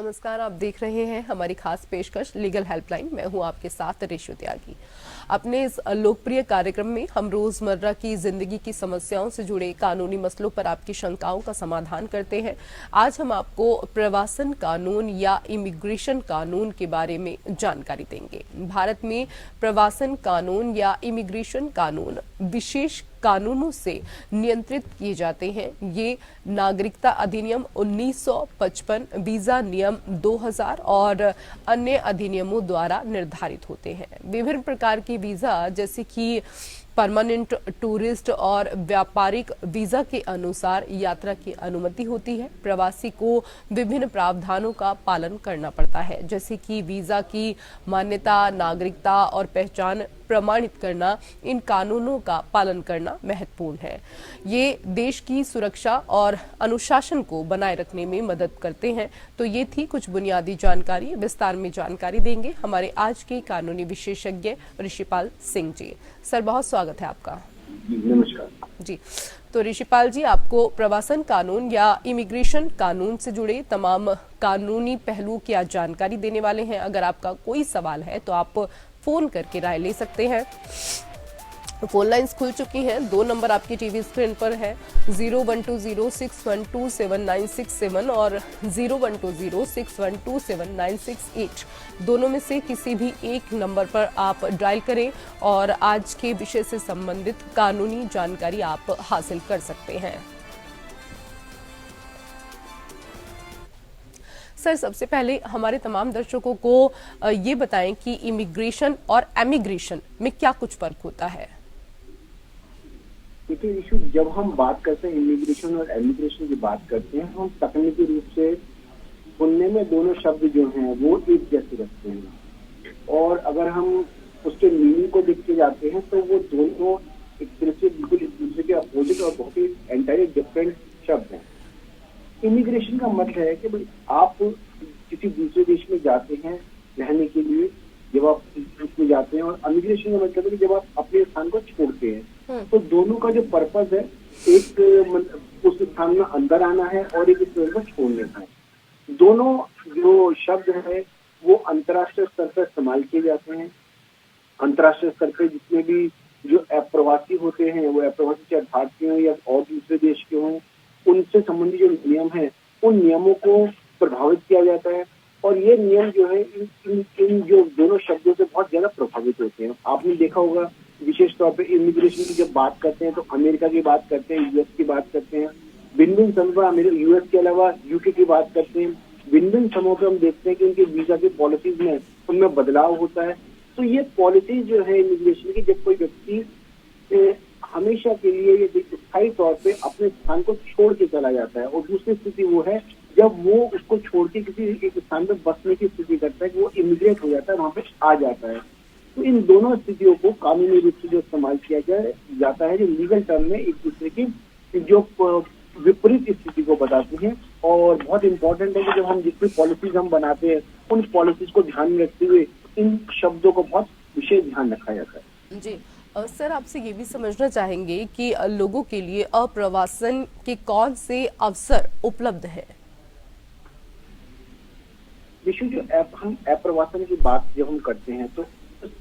नमस्कार, आप देख रहे हैं हमारी खास पेशकश लीगल हेल्पलाइन। मैं हूं आपके साथ रेशु त्यागी। अपने इस लोकप्रिय कार्यक्रम में हम रोजमर्रा की जिंदगी की समस्याओं से जुड़े कानूनी मसलों पर आपकी शंकाओं का समाधान करते हैं। आज हम आपको प्रवासन कानून या इमिग्रेशन कानून के बारे में जानकारी देंगे। भारत में प्रवासन कानून या इमिग्रेशन कानून विशेष कानूनों से नियंत्रित किए जाते हैं। ये नागरिकता अधिनियम 1955, वीजा नियम 2000 और अन्य अधिनियमों द्वारा निर्धारित होते हैं। विभिन्न प्रकार के वीजा जैसे कि परमानेंट, टूरिस्ट और व्यापारिक वीजा के अनुसार यात्रा की अनुमति होती है। प्रवासी को विभिन्न प्रावधानों का पालन करना पड़ता है, जैसे कि वीजा की मान्यता, नागरिकता और पहचान प्रमाणित करना। इन कानूनों का पालन करना महत्वपूर्ण है। ये देश की सुरक्षा और अनुशासन को बनाए रखने में मदद करते हैं। तो ये थी कुछ बुनियादी जानकारी। विस्तार में जानकारी देंगे हमारे आज के कानूनी विशेषज्ञ ऋषिपाल सिंह जी। सर, बहुत स्वागत है आपका। नमस्कार जी। तो ऋषिपाल जी, आपको प्रवासन कानून या इमिग्रेशन कानून से जुड़े तमाम कानूनी पहलुओं की आज जानकारी देने वाले हैं। अगर आपका कोई सवाल है तो आप फोन करके राय ले सकते हैं। फोन लाइंस खुल चुकी हैं। 2 नंबर आपकी टीवी स्क्रीन पर है, 012061279667 और 012061279668। दोनों में से किसी भी एक नंबर पर आप डायल करें और आज के विषय से संबंधित कानूनी जानकारी आप हासिल कर सकते हैं। सर, सबसे पहले हमारे तमाम दर्शकों को ये बताएं कि इमिग्रेशन और एमिग्रेशन में क्या कुछ फर्क होता है। देखिए इशू, जब हम बात करते हैं इमिग्रेशन और एमिग्रेशन की बात करते हैं, हम तकनीकी रूप से सुनने में दोनों शब्द जो हैं वो एक जैसे रखते हैं, और अगर हम उसके मीनिंग को देखते जाते हैं तो वो दोनों एक तरह से बिल्कुल एक दूसरे के अपोजिट और बहुत ही एंटायरली डिफरेंट शब्द हैं। इमिग्रेशन का मतलब है कि भाई आप किसी दूसरे देश में जाते हैं रहने के लिए, जब आप देश में जाते हैं, और इमिग्रेशन का मतलब है कि जब आप अपने स्थान को छोड़ते हैं। तो दोनों का जो पर्पस है, एक उस स्थान में अंदर आना है और एक स्थान को छोड़ने का है। दोनों जो शब्द है वो अंतर्राष्ट्रीय स्तर पर इस्तेमाल किए जाते हैं। अंतर्राष्ट्रीय स्तर पर जितने भी जो अप्रवासी होते हैं, वो अप्रवासी चाहे भारतीय हों या और दूसरे देश के हों, उनसे संबंधित जो नियम है उन नियमों को प्रभावित किया जाता है। और ये नियम जो है इन जो दोनों शब्दों से बहुत ज्यादा प्रभावित होते हैं। आपने देखा होगा, विशेष तौर पे इमिग्रेशन की जब बात करते हैं तो अमेरिका की बात करते हैं, यूएस की बात करते हैं। भिन्न समय पर अमेरिका, यूएस के अलावा यूके की बात करते हैं। भिन्न समय पर हम देखते हैं कि उनके वीजा की पॉलिसीज में उनमें बदलाव होता है। तो ये पॉलिसी जो है इमिग्रेशन की, जब कोई व्यक्ति हमेशा के लिए ये स्थायी तौर पे अपने स्थान को छोड़ के चला जाता है, और दूसरी स्थिति वो है जब वो उसको छोड़ के किसी एक स्थान पे बसने की स्थिति करता है कि वो इमिग्रेट हो जाता है, वहां पे आ जाता है। तो इन दोनों स्थितियों को कानूनी रूप से जो इस्तेमाल किया जाता है, जो लीगल टर्म में एक दूसरे की जो विपरीत स्थिति को बताती हैं। और बहुत इंपॉर्टेंट है कि जब हम जितनी पॉलिसीज हम बनाते हैं उन पॉलिसीज को ध्यान में रखते हुए इन शब्दों को बहुत विशेष ध्यान रखा जाता है। जी सर, आपसे ये भी समझना चाहेंगे कि लोगों के लिए अप्रवासन के कौन से अवसर उपलब्ध है। विशु, जो हम अप्रवासन की बात जब हम करते हैं तो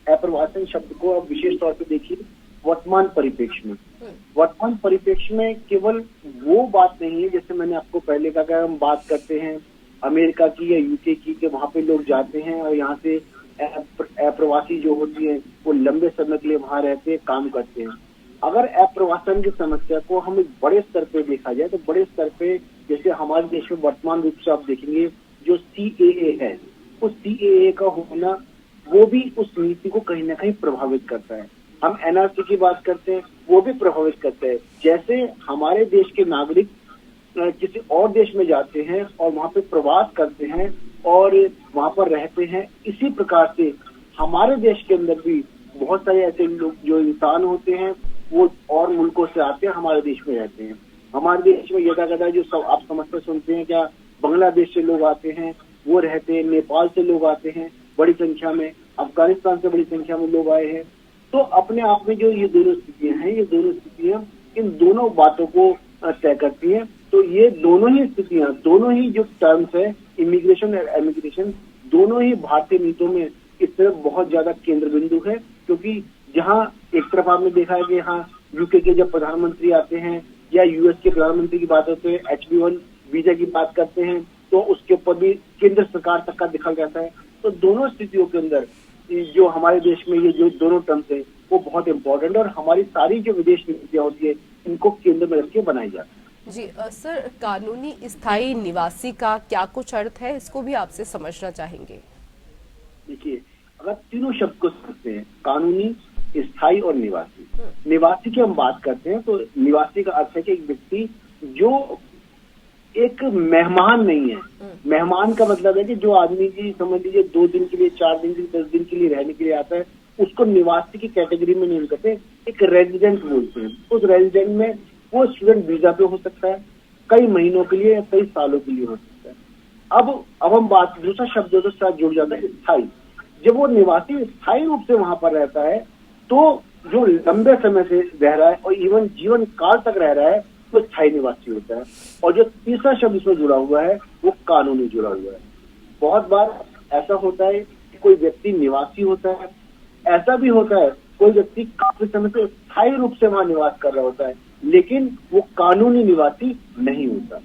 अप्रवासन शब्द को आप विशेष तौर पे देखिए वर्तमान परिप्रेक्ष्य में। वर्तमान परिप्रेक्ष्य में केवल वो बात नहीं है, जैसे मैंने आपको पहले कहा कि हम बात करते हैं अमेरिका की या यूके की, कि वहां पे लोग जाते हैं और यहाँ से अप्रवासी जो होती है वो लंबे समय के लिए वहां रहते हैं, काम करते हैं। अगर अप्रवासन की समस्या को हम एक बड़े स्तर पे देखा जाए तो बड़े स्तर पे, जैसे हमारे देश में वर्तमान रूप से आप देखेंगे जो CAA है, उस CAA का होना वो भी उस नीति को कहीं ना कहीं प्रभावित करता है। हम NRC की बात करते हैं, वो भी प्रभावित करता है। जैसे हमारे देश के नागरिक किसी और देश में जाते हैं और वहां पे प्रवास करते हैं और वहां पर रहते हैं, इसी प्रकार से हमारे देश के अंदर भी बहुत सारे ऐसे लोग जो इंसान होते हैं वो और मुल्कों से आते हैं, हमारे देश में रहते हैं। हमारे देश में यदा जो सब आप समझते सुनते हैं, क्या बांग्लादेश से लोग आते हैं, वो रहते हैं, नेपाल से लोग आते हैं बड़ी संख्या में, अफगानिस्तान से बड़ी संख्या में लोग आए हैं। तो अपने आप में जो ये दोनों स्थितियां हैं, ये दोनों स्थितियां इन दोनों बातों को तय करती हैं। तो ये दोनों ही स्थितियां, दोनों ही जो टर्म्स है इमिग्रेशन और एमिग्रेशन दोनों ही भारतीय नीतियों में इस तरफ बहुत ज्यादा केंद्र बिंदु है, क्योंकि जहां एक तरफ आपने देखा है कि यहाँ यूके के जब प्रधानमंत्री आते हैं या यूएस के प्रधानमंत्री की बात होती है, H1B वीजा की बात करते हैं, तो उसके ऊपर भी केंद्र सरकार तक का दिखा जाता है। तो दोनों स्थितियों के अंदर जो हमारे देश में ये जो दोनों टर्म्स है वो बहुत इंपॉर्टेंट है, और हमारी सारी जो विदेश नीतियां होती है इनको केंद्र में रख के बनाई जाती है। जी सर, कानूनी स्थायी निवासी का क्या कुछ अर्थ है, इसको भी आपसे समझना चाहेंगे। देखिए, अगर तीनों शब्द को समझते हैं, कानूनी, स्थायी और निवासी। निवासी की हम बात करते हैं तो निवासी का अर्थ है कि एक व्यक्ति जो एक मेहमान नहीं है। मेहमान का मतलब है कि जो आदमी की समझ लीजिए 2 दिन के लिए, 4 दिन के लिए, 10 दिन के लिए रहने के लिए आता है, उसको निवासी की कैटेगरी में नहीं करते, एक रेजिडेंट बोलते हैं। उस रेजिडेंट में वो स्टूडेंट वीजा पे हो सकता है, कई महीनों के लिए या कई सालों के लिए हो सकता है। अब हम बात दूसरा शब्दों के साथ जुड़ जाता है, स्थायी। जब वो निवासी स्थायी रूप से वहां पर रहता है तो जो लंबे समय से रह रहा है और इवन जीवन काल तक रह रहा है वो स्थायी निवासी होता है। और जो तीसरा शब्द इसमें जुड़ा हुआ है वो कानूनी जुड़ा हुआ है। बहुत बार ऐसा होता है कि कोई व्यक्ति निवासी होता है, ऐसा भी होता है कोई व्यक्ति काफी समय से स्थायी रूप से वहां निवास कर रहा होता है, लेकिन वो कानूनी निवासी नहीं होता।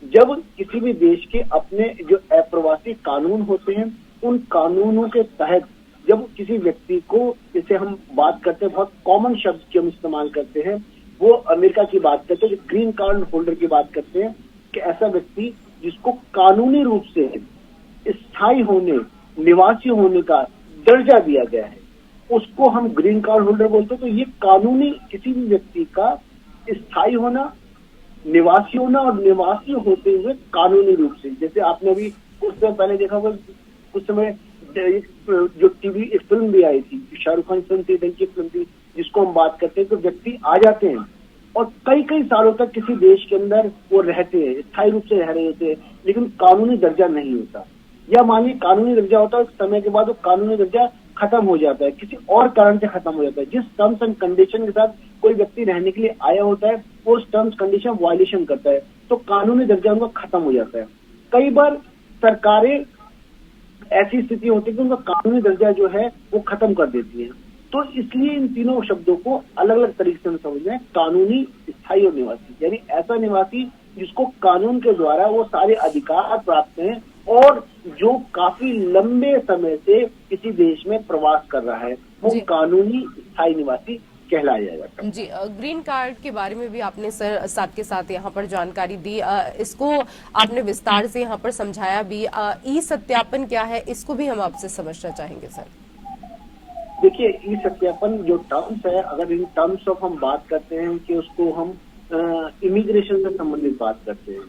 जब किसी भी देश के अपने जो अप्रवासी कानून होते हैं, उन कानूनों के तहत जब किसी व्यक्ति को, जैसे हम बात करते हैं, बहुत कॉमन शब्द की हम इस्तेमाल करते हैं, वो अमेरिका की बात करते हैं, ग्रीन कार्ड होल्डर की बात करते हैं कि ऐसा व्यक्ति जिसको कानूनी रूप से स्थायी होने, निवासी होने का दर्जा दिया गया है, उसको हम ग्रीन कार्ड होल्डर बोलते हैं। तो ये कानूनी किसी भी व्यक्ति का स्थायी होना, निवासी होना और निवासी होते हुए कानूनी रूप से, जैसे आपने अभी कुछ समय पहले देखा होगा, कुछ समय जो टीवी एक फिल्म भी आई थी, शाहरुख खान फिल्म थी, की फिल्म थी, जिसको हम बात करते हैं, तो व्यक्ति आ जाते हैं और कई कई सालों तक किसी देश के अंदर वो रहते हैं, स्थायी रूप से रह रहे होते हैं, लेकिन कानूनी दर्जा नहीं होता। या मानिए कानूनी दर्जा होता है, समय के बाद वो कानूनी दर्जा खत्म हो जाता है, किसी और कारण से खत्म हो जाता है। जिस टर्म्स एंड कंडीशन के साथ कोई व्यक्ति रहने के लिए आया होता है, वो उस टर्म्स कंडीशन वायलेशन करता है, तो कानूनी दर्जा उनका खत्म हो जाता है। कई बार सरकारें ऐसी स्थिति होती है कि उनका कानूनी दर्जा जो है वो खत्म कर देती है। तो इसलिए इन तीनों शब्दों को अलग अलग तरीके से समझना है, कानूनी, स्थायी और निवासी। यानी ऐसा निवासी जिसको कानून के द्वारा वो सारे अधिकार प्राप्त हैं और जो काफी लंबे समय से किसी देश में प्रवास कर रहा है, वो कानूनी स्थायी निवासी कहलाया जाता है। जी, ग्रीन कार्ड के बारे में भी आपने सर साथ के साथ यहाँ पर जानकारी दी, इसको आपने विस्तार से यहाँ पर समझाया भी। ई सत्यापन क्या है, इसको भी हम आपसे समझना चाहेंगे सर। देखिए, ई सत्यापन जो टर्म्स है, अगर इन टर्म्स ऑफ हम बात करते हैं कि उसको हम इमिग्रेशन से संबंधित बात करते हैं,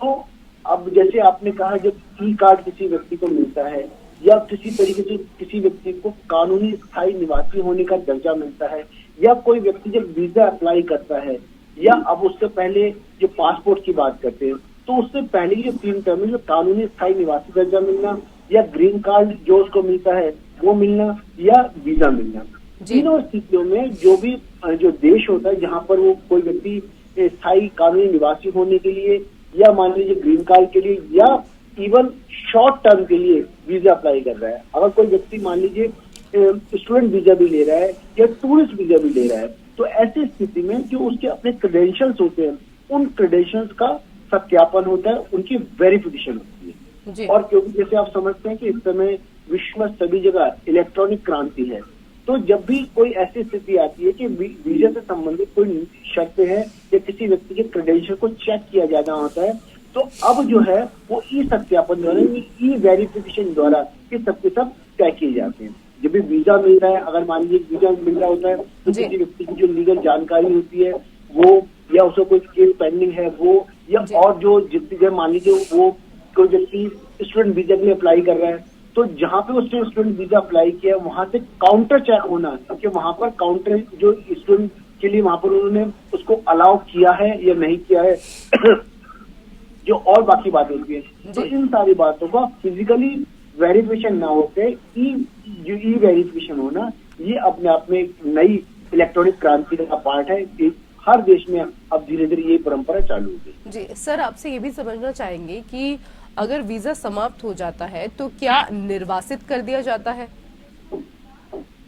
तो अब जैसे आपने कहा, जब ई कार्ड किसी व्यक्ति को मिलता है या किसी तरीके से किसी व्यक्ति को कानूनी स्थायी निवासी होने का दर्जा मिलता है, या कोई व्यक्ति जब वीजा अप्लाई करता है, या अब उससे पहले जो पासपोर्ट की बात करते हैं, तो उससे पहले जो 3 टर्म है, कानूनी स्थायी निवासी दर्जा मिलना, या ग्रीन कार्ड जो उसको मिलता है वो मिलना, या वीजा मिलना, तीनों स्थितियों में जो देश होता है जहाँ पर वो कोई व्यक्ति स्थायी कानूनी निवासी होने के लिए, या मान लीजिए ग्रीन कार्ड के लिए, या इवन शॉर्ट टर्म के लिए वीजा अप्लाई कर रहा है। अगर कोई व्यक्ति मान लीजिए स्टूडेंट वीजा भी ले रहा है या टूरिस्ट वीजा भी ले रहा है, तो ऐसी स्थिति में जो उसके अपने क्रेडेंशियल्स होते हैं, उन क्रेडेंशियल्स का सत्यापन होता है, उनकी वेरिफिकेशन होती है। और क्योंकि जैसे आप समझते हैं कि इस समय विश्व में सभी जगह इलेक्ट्रॉनिक क्रांति है, तो जब भी कोई ऐसी स्थिति आती है कि वीजा से संबंधित कोई शर्तें हैं या किसी व्यक्ति के क्रेडेंशियल को चेक किया जाना होता है, तो अब जो है वो ई सत्यापन द्वारा, ई वेरिफिकेशन द्वारा ये सबके सब तय किए जाते हैं। जब भी वीजा मिल रहा है, अगर मान लीजिए वीजा मिल रहा होता है, तो किसी व्यक्ति की जो लीगल जानकारी होती है वो, या उसको कोई केस पेंडिंग है वो, या और जो जितनी जगह मान लीजिए वो कोई व्यक्ति स्टूडेंट वीजा के लिए अप्लाई कर रहा है, तो जहाँ पे उसने स्टूडेंट वीजा अप्लाई किया वहां से काउंटर चेक होना, क्योंकि वहां पर काउंटर जो स्टूडेंट के लिए वहां पर उन्होंने उसको अलाउ किया है या नहीं किया है जो और बाकी बातें होती है। तो इन सारी बातों का फिजिकली वेरिफिकेशन ना होते जो ई वेरिफिकेशन होना, ये अपने आप में एक नई इलेक्ट्रॉनिक क्रांति का पार्ट है कि हर देश में अब धीरे धीरे ये परंपरा चालू हो गई। जी सर, आपसे ये भी समझना चाहेंगे कि अगर वीजा समाप्त हो जाता है तो क्या निर्वासित कर दिया जाता है?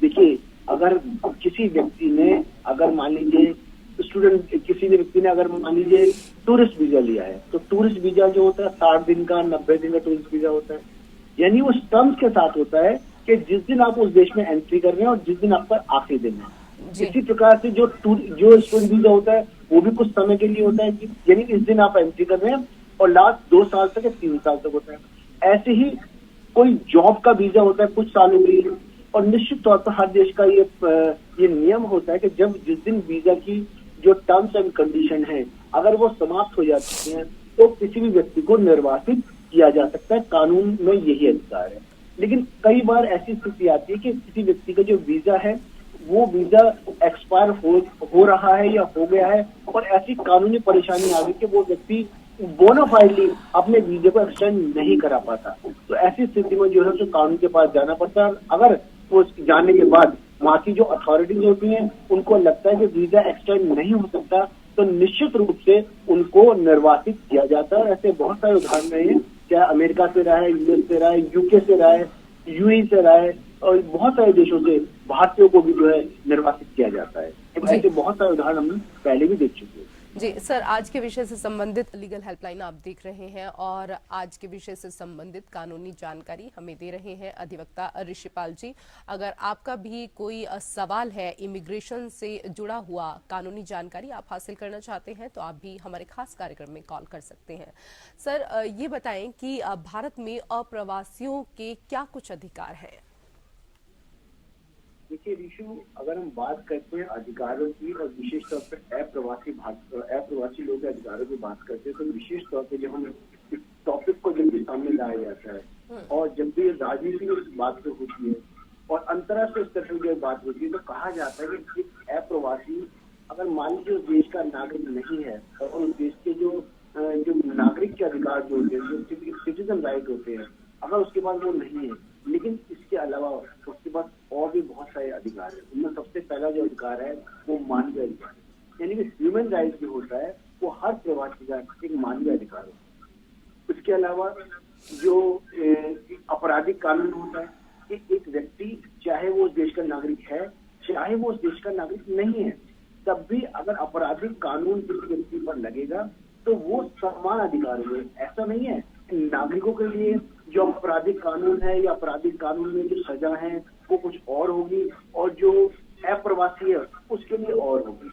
देखिए, अगर किसी व्यक्ति ने, अगर मान लीजिए स्टूडेंट, किसी ने व्यक्ति ने अगर मान लीजिए टूरिस्ट वीजा लिया है, तो टूरिस्ट वीजा जो होता है 60 दिन का, 90 दिन का टूरिस्ट वीजा होता है। यानी वो टर्म्स के साथ होता है कि जिस दिन आप उस देश में एंट्री कर रहे हैं और जिस दिन आपका आखिरी दिन है। जी। इसी प्रकार से जो स्टूडेंट वीजा होता है वो भी कुछ समय के लिए होता है, यानी इस दिन आप एंट्री कर रहे हैं और लास्ट 2 साल तक या 3 साल तक होता है। ऐसे ही कोई जॉब का वीजा होता है कुछ सालों के लिए, और निश्चित तौर पर हर देश का ये नियम होता है कि जब जिस दिन वीजा की जो टर्म्स एंड कंडीशन है अगर वो समाप्त हो जाती हैं तो किसी भी व्यक्ति को निर्वासित किया जा सकता है। कानून में यही अधिकार है। लेकिन कई बार ऐसी स्थिति आती है कि किसी व्यक्ति का जो वीजा है वो वीजा एक्सपायर हो रहा है या हो गया है, और ऐसी कानूनी परेशानी आ गई कि वो व्यक्ति बोनाफाइडली अपने वीजे को एक्सटेंड नहीं करा पाता। तो ऐसी स्थिति में जो है तो कानून के पास जाना पड़ता है। अगर वो जाने के बाद वहाँ की जो अथॉरिटीज होती हैं उनको लगता है कि वीजा एक्सटेंड नहीं हो सकता, तो निश्चित रूप से उनको निर्वासित किया जाता है। ऐसे बहुत सारे उदाहरण रहे हैं, चाहे अमेरिका से रहा है, यूएस से रहा है, यूके से रहा है, यूएई से रहा है, और बहुत सारे देशों से भारतीयों को भी जो है निर्वासित किया जाता है। ऐसे बहुत सारे उदाहरण हम पहले भी देख चुके हैं। जी सर, आज के विषय से संबंधित लीगल हेल्पलाइन आप देख रहे हैं और आज के विषय से संबंधित कानूनी जानकारी हमें दे रहे हैं अधिवक्ता ऋषिपाल जी। अगर आपका भी कोई सवाल है, इमिग्रेशन से जुड़ा हुआ कानूनी जानकारी आप हासिल करना चाहते हैं तो आप भी हमारे खास कार्यक्रम में कॉल कर सकते हैं। सर, ये बताएं कि भारत में अप्रवासियों के क्या कुछ अधिकार है? देखिए रिशु, अगर हम बात करते हैं अधिकारों की और विशेष तौर पर अप्रवासी लोगों के अधिकारों की बात करते हैं, तो विशेष तौर पर जब हम इस टॉपिक को जब भी सामने लाया जाता है और जब भी राजनीति में इस बात पे होती है और अंतर्राष्ट्रीय स्तर पर जब बात होती है तो कहा जाता है कि एक अप्रवासी अगर मान लीजिए उस देश का नागरिक नहीं है और उस देश के जो नागरिक के अधिकार जो होते हैं, जो सिटीजन राइट होते हैं, अगर उसके पास वो नहीं है, लेकिन इसके अलावा उसके पास और भी बहुत सारे अधिकार है। उनमें सबसे पहला जो अधिकार है वो मानवीय अधिकार है, यानी कि ह्यूमन राइट जो होता है वो हर प्रवासी का एक मानवीय अधिकार होता है। उसके अलावा जो आपराधिक कानून होता है कि एक व्यक्ति चाहे वो उस देश का नागरिक है चाहे वो उस देश का नागरिक नहीं है, तब भी अगर आपराधिक कानून किसी व्यक्ति पर लगेगा तो वो समान अधिकार हुए। ऐसा नहीं है नागरिकों के लिए जो आपराधिक कानून है या आपराधिक कानून में जो सजा है वो कुछ और होगी और जो अप्रवासी है उसके लिए और होगी।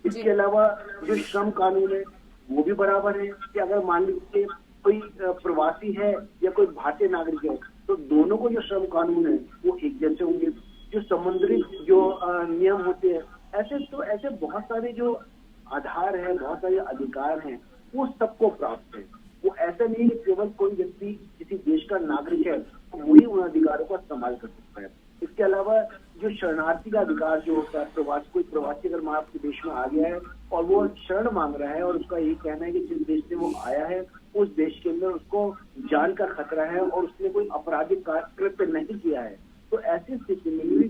इसके अलावा जो श्रम कानून है वो भी बराबर है कि अगर मान लीजिए कोई प्रवासी है या कोई भारतीय नागरिक है तो दोनों को जो श्रम कानून है वो एक जैसे होंगे। जो समुद्री जो नियम होते हैं, ऐसे बहुत सारे जो आधार है, बहुत सारे अधिकार हैं, वो सबको प्राप्त है। वो ऐसा नहीं है कि केवल कोई व्यक्ति किसी देश का नागरिक है तो वही उन अधिकारों का इस्तेमाल कर सकता है। इसके अलावा जो शरणार्थी का अधिकार जो होता है, कोई प्रवासी अगर आपके देश में आ गया है और वो शरण मांग रहा है और उसका यही कहना है कि जिस देश से वो आया है उस देश के अंदर उसको जान का खतरा है और उसने कोई आपराधिक कृत्य नहीं किया है, तो ऐसी स्थिति में भी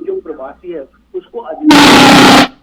जो प्रवासी है उसको अधिकार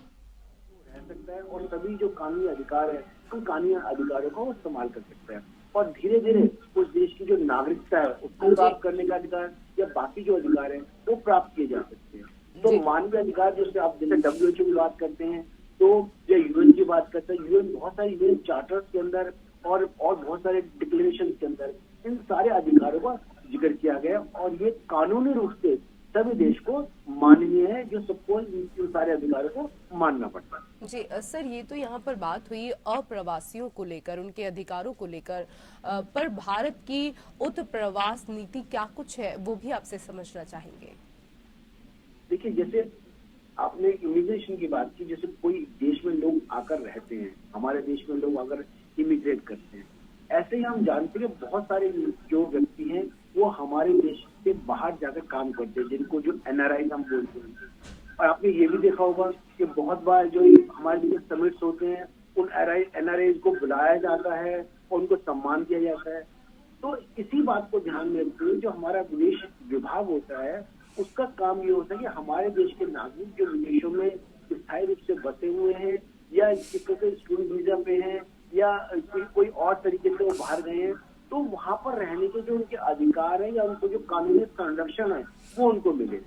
रह सकता है और सभी जो कानूनी अधिकार है उन कानूनी अधिकारों का वो इस्तेमाल कर सकता है और धीरे धीरे उस देश की जो नागरिकता है उसको प्राप्त करने का अधिकार या बाकी जो अधिकार है वो प्राप्त किए जा सकते हैं। तो मानवीय अधिकार जैसे आप जैसे WHO की बात करते हैं तो या यूएन की बात करते हैं, यूएन बहुत सारे यूएन चार्टर्स के अंदर और बहुत सारे डिक्लेरेशन के अंदर इन सारे अधिकारों का जिक्र किया गया और ये कानूनी रूप से सभी देश को माननीय है, जो सबको इन सारे अधिकारों को मानना पड़ता है। जी सर, ये तो यहाँ पर बात हुई अप्रवासियों को लेकर, उनके अधिकारों को लेकर, पर भारत की उत्प्रवास नीति क्या कुछ है वो भी आपसे समझना चाहेंगे। देखिए, जैसे आपने इमिग्रेशन की बात की, जैसे कोई देश में लोग आकर रहते हैं, हमारे देश में लोग अगर इमिग्रेट करते हैं, ऐसे ही हम जानते हैं बहुत सारे जो व्यक्ति हैं वो हमारे देश से बाहर जाकर काम करते हैं, जिनको जो NRI हम बोलते हैं। और आपने ये भी देखा होगा कि बहुत बार जो हमारे लिए समिट्स होते हैं उन NRI को बुलाया जाता है और उनको सम्मान किया जाता है। तो इसी बात को ध्यान में रखते हुए जो हमारा विदेश विभाग होता है उसका काम ये होता है कि हमारे देश के नागरिक जो विदेशों में स्थायी रूप से बसे हुए हैं या किसी स्टूडेंट वीजा पे हैं या कोई और तरीके से वो बाहर गए हैं, तो वहां पर रहने के जो उनके अधिकार है या उनको जो कानूनी संरक्षण है वो उनको मिले।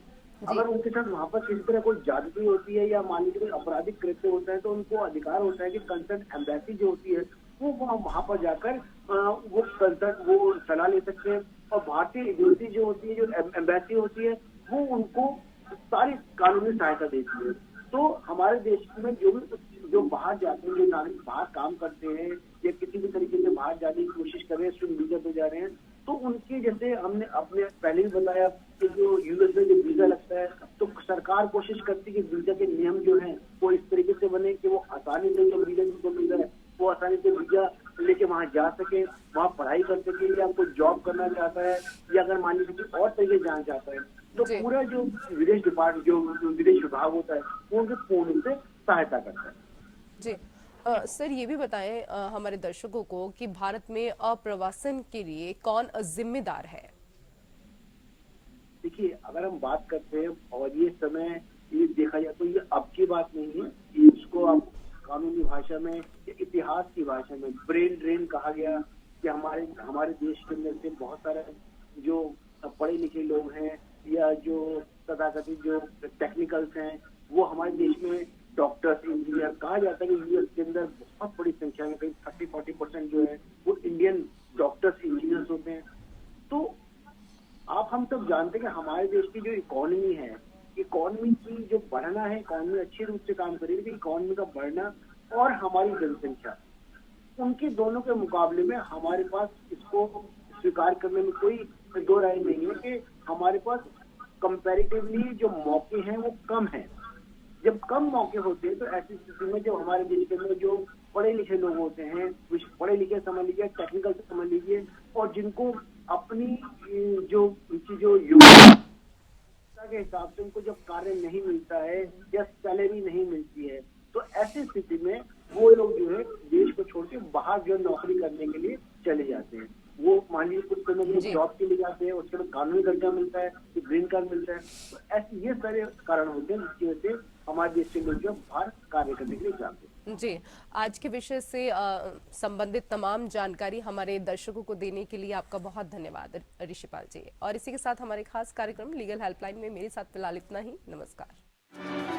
अगर उनके साथ वहां पर किसी तरह कोई ज्यादती होती है या मान लीजिए कोई आपराधिक कृत्य होता है तो उनको अधिकार होता है कि कंसर्न एम्बेसी जो होती है वो वहां पर जाकर वो कंसर्न वो सलाह ले सकते हैं। और भारतीय एजेंसी जो होती है, जो एम्बेसी होती है, वो उनको सारी कानूनी सहायता देती है। तो हमारे देश में जो बाहर जाते हैं, जो नागरिक बाहर काम करते हैं या किसी भी तरीके से बाहर जाने की कोशिश कर रहे हैं, स्टूडेंट वीजा पे जा रहे हैं, तो उनके जैसे हमने अपने पहले भी बताया कि जो यूएस में जो वीजा लगता है तो सरकार कोशिश करती है कि वीजा के नियम जो हैं वो इस तरीके से बने कि वो आसानी से जो वीजा जिनको मिल रहा है वो आसानी से वीजा लेके वहां जा सके, वहां पढ़ाई कर सके, या कोई जॉब करना चाहता है या अगर मान लीजिए किसी और तरीके जाना चाहता है तो पूरा जो विदेश डिपार्टमेंट जो विदेश विभाग होता है वो उनके पूर्ण रूप से सहायता करता है। जी सर, ये भी बताएं हमारे दर्शकों को कि भारत में अप्रवासन के लिए कौन जिम्मेदार है। देखिए, अगर हम बात करते हैं और ये समय ये देखा जाए तो ये अब की बात नहीं है, ये इसको आप कानूनी भाषा में या इतिहास की भाषा में ब्रेन ड्रेन कहा गया कि हमारे देश के अंदर से बहुत सारे जो पढ़े लिखे लोग हैं या जो तथाकथित जो टेक्निकल्स हैं वो हमारे देश में डॉक्टर्स, इंजीनियर, कहा जाता है कि यूएस के अंदर बहुत बड़ी संख्या में कहीं 30-40% जो है वो इंडियन डॉक्टर्स, इंजीनियर्स होते हैं। तो हम सब जानते हैं कि हमारे देश की जो इकोनॉमी है, इकोनॉमी की जो बढ़ना है, इकोनॉमी अच्छे रूप से काम करेगी, लेकिन इकोनॉमी का बढ़ना और हमारी जनसंख्या, उनके दोनों के मुकाबले में हमारे पास इसको स्वीकार करने में कोई दो राय नहीं है कि हमारे पास कंपैरेटिवली जो मौके हैं वो कम हैं। जब कम मौके होते हैं तो ऐसी स्थिति में जब हमारे देश के अंदर जो पढ़े लिखे लोग होते हैं, पढ़े लिखे समझ लीजिए, टेक्निकल समझ लीजिए, और जिनको अपनी जो उनकी जो योग्यता के हिसाब से उनको जब कार्य नहीं मिलता है या सैलरी नहीं मिलती है तो ऐसी स्थिति में वो लोग जो है देश को छोड़ के बाहर जो नौकरी करने के लिए चले जाते हैं। वो मान लीजिए कुछ समय के लिए जॉब के लिए जाते हैं, उसके बाद कानूनी दर्जा मिलता है, ग्रीन कार्ड मिलता है। तो ऐसे ये सारे कारण होते हैं जिसकी वजह से हमारे देश के लोग जो बाहर कार्य करने के लिए जाते हैं। जी, आज के विषय से संबंधित तमाम जानकारी हमारे दर्शकों को देने के लिए आपका बहुत धन्यवाद ऋषिपाल जी। और इसी के साथ हमारे खास कार्यक्रम लीगल हेल्पलाइन में मेरे साथ फिलहाल इतना ही। नमस्कार।